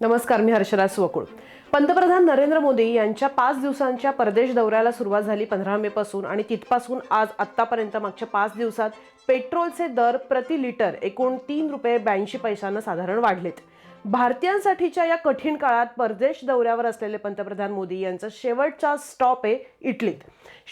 नमस्कार, मी हर्षराज स्वकुळ. पंतप्रधान नरेंद्र मोदी यांच्या 5 दिवसांच्या परदेश दौऱ्याला सुरुवात झाली 15 मे पासून आणि तिथपासून आज आत्तापर्यंत मागच्या 5 दिवसात पेट्रोलचे दर प्रति लिटर एकूण ₹3.82 साधारण वाढलेत. भारतीयांसाठीच्या या कठीण काळात परदेश दौऱ्यावर असलेले पंतप्रधान मोदी यांचा शेवटचा स्टॉप आहे इटलीत.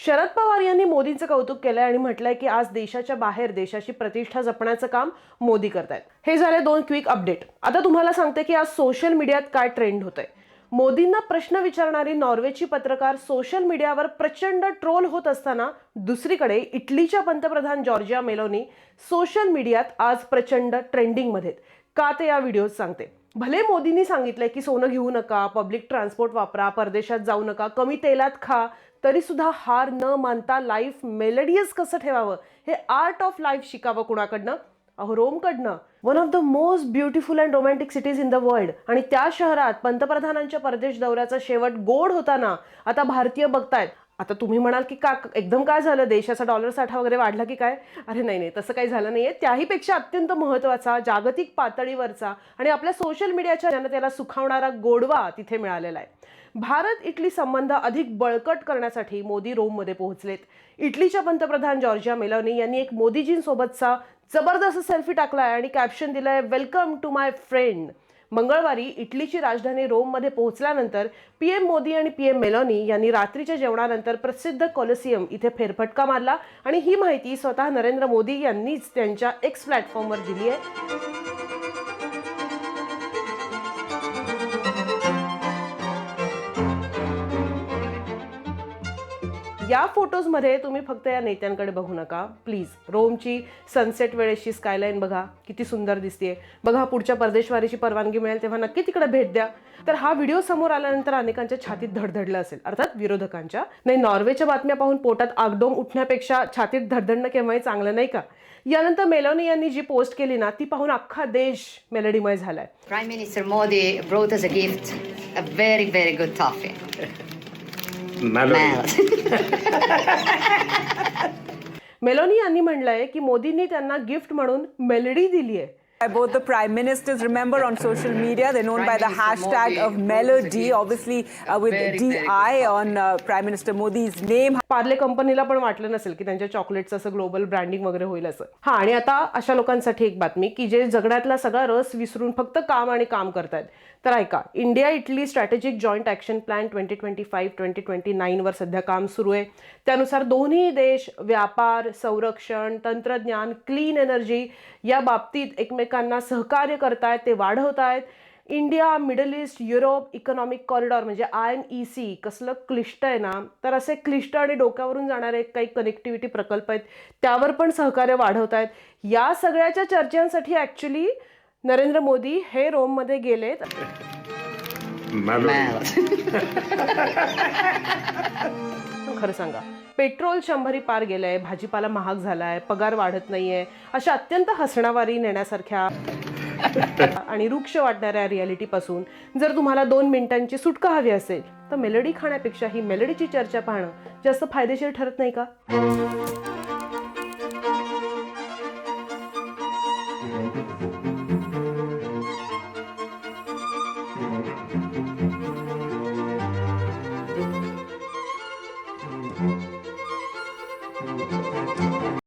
शरद पवार यांनी मोदींचं कौतुक केलंय आणि म्हटलंय की आज देशाच्या बाहेर देशाची प्रतिष्ठा जपण्याचं काम मोदी करतायत. हे झाले 2 क्विक अपडेट. आता तुम्हाला सांगते की आज सोशल मीडियात काय ट्रेंड होतंय. मोदींना प्रश्न विचारणारी नॉर्वेची पत्रकार सोशल मीडियावर प्रचंड ट्रोल होत असताना दुसरीकडे इटलीच्या पंतप्रधान जॉर्जिया मेलोनी सोशल मीडियात आज प्रचंड ट्रेंडिंगमध्ये. का ते या व्हिडिओत सांगते. भले मोदींनी सांगितलंय की सोनं घेऊ नका, पब्लिक ट्रान्सपोर्ट वापरा, परदेशात जाऊ नका, कमी तेलात खा, तरी सुद्धा हार न मानता लाईफ मेलोडियस कसं ठेवावं हे आर्ट ऑफ लाईफ शिकावं कुणाकडनं? अहो, रोमकडनं. One of the most beautiful and romantic cities in the world. आणि त्या शहरात पंतप्रधानांच्या परदेश दौऱ्याचा शेवट गोड होताना आता भारतीय बघतायत. आता तुम्ही म्हणाल की का एकदम काय झालं, देशाचा डॉलर साठा वगैरे वाढला की काय? अरे नाही, तसं काही झालं नाहीये. त्याहीपेक्षा अत्यंत महत्त्वाचा, जागतिक पातळीवरचा आणि आपल्या सोशल मीडियाच्या जनतेला सुखावणारा गोडवा तिथे मिळालेला आहे. भारत इटली संबंध अधिक बळकट करण्यासाठी मोदी रोममध्ये पोहोचलेत. इटलीच्या पंतप्रधान जॉर्जिया मेलोनी यांनी एक मोदीजींसोबतचा जबरदस्त सेल्फी टाकलाय आणि कॅप्शन दिलंय, वेलकम टू माय फ्रेंड. मंगळवारी इटलीची राजधानी रोममध्ये पोहोचल्यानंतर पीएम मोदी आणि पीएम मेलोनी यांनी रात्रीच्या जेवणानंतर प्रसिद्ध कोलोसियम इथे फेरफटका मारला आणि ही माहिती स्वतः नरेंद्र मोदी यांनीच त्यांच्या एक्स प्लॅटफॉर्मवर दिली आहे. या फोटोजमध्ये तुम्ही फक्त या नेत्यांकडे बघू नका प्लीज. रोमची सनसेट वेळेची स्कायलाईन बघा, किती सुंदर दिसतेय. बघा, पुढच्या परदेशवारीची परवानगी मिळेल तेव्हा नक्की तिकडे भेट द्या. तर हा व्हिडिओ समोर आल्यानंतर अनेकांच्या छातीत धडधडलं असेल, अर्थात विरोधकांच्या. नाही, नॉर्वेच्या बातम्या पाहून पोटात आगडोम उठण्यापेक्षा छातीत धडधडणं केव्हाही चांगलं नाही का? यानंतर मेलोनी यांनी जी पोस्ट केली ना, ती पाहून अख्खा देश मेलडीमय झालाय. Prime minister Modi brought us a gift, a very, very good toffee. Meloni यांनी म्हणलंय की मोदींनी त्यांना गिफ्ट म्हणून मेलडी दिली आहे. Both the prime ministers, remember, on social media they're known by the hashtag of Melody, obviously with DI on Prime Minister Modi's name. Parle कंपनीला पण वाटलं नसेल की त्यांच्या चॉकलेटचं असं ग्लोबल ब्रँडिंग वगैरे होईल असं. हा, आणि आता अशा लोकांसाठी एक बातमी की जे जगण्यातला सगळा रस विसरून फक्त काम आणि काम करतायत. तर ऐका, India Italy strategic joint action plan 2025-2029 वर सध्या काम सुरू आहे. त्यानुसार दोन्ही देश व्यापार, संरक्षण, तंत्रज्ञान, क्लीन एनर्जी या बाबतीत एकमेकांना सहकार्य करतायत, ते वाढवतायत. India Middle East Europe Economic Corridor म्हणजे IMEC कसलं क्लिष्ट आहे ना, तर असे क्लिष्ट आणि डोक्यावरून जाणारे काही कनेक्टिव्हिटी प्रकल्प आहेत, त्यावर पण सहकार्य वाढवतायत. या सगळ्याच्या चर्चांसाठी ॲक्च्युली नरेंद्र मोदी हे रोममध्ये गेलेत. खरं सांगा, पेट्रोल 100 पार गेलंय, भाजीपाला महाग झालाय, पगार वाढत नाहीये, अशा अत्यंत हसणावारी नेण्यासारख्या आणि वृक्ष वाटणाऱ्या रियालिटी पासून जर तुम्हाला 2 मिनिटांची सुटका हवी असेल तर मेलडी खाण्यापेक्षा ही मेलडीची चर्चा पाहणं जास्त फायदेशीर ठरत नाही का?